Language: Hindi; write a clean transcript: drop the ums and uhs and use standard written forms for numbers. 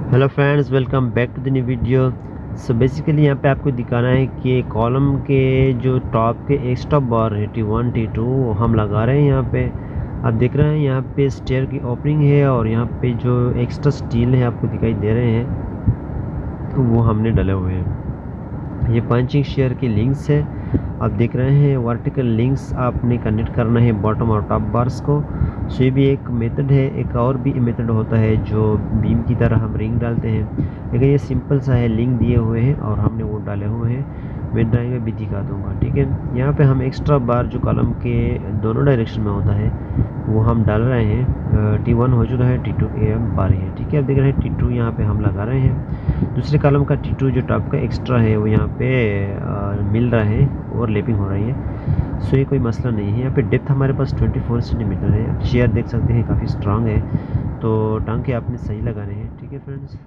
Hello friends, welcome back to the new video. So basically यहाँ पे आपको दिखाना है कि कॉलम के जो टॉप के एक्स्ट्रा बार है T1 T2 वो हम लगा रहे हैं। यहाँ पे आप देख रहे हैं, यहाँ पे स्टेयर की ओपनिंग है और यहाँ पे जो एक्स्ट्रा स्टील है आपको दिखाई दे रहे हैं, तो वो हमने डाले हुए हैं। ये पंचिंग शेयर की लिंक्स है, आप देख रहे हैं। वर्टिकल लिंक्स आपने कनेक्ट करना है बॉटम और टॉप बार्स को। सो ये भी एक मेथड है। एक और भी मेथड होता है जो बीम की तरह हम रिंग डालते हैं, लेकिन ये सिंपल सा है, लिंक दिए हुए हैं और हमने वो डाले हुए हैं। मैं ड्राइंग में भी दिखा दूंगा, ठीक है। यहाँ पे हम एक्स्ट्रा बार जो कॉलम के दोनों डायरेक्शन में होता है वो हम डाल रहे हैं। T1 हो चुका है, T2 बार है, ठीक है। आप देख रहे हैं T2 यहाँ पे हम लगा रहे हैं। दूसरे कॉलम का T2 जो टॉप का एक्स्ट्रा है वो यहाँ पे मिल रहा है और लेपिंग हो रही है। सो ये कोई मसला नहीं है। यहाँ पे डेप्थ हमारे पास 24 सेंटीमीटर है। चेयर देख सकते हैं काफ़ी स्ट्रांग है, तो टांग के आपने सही लगाने हैं, ठीक है फ्रेंड्स।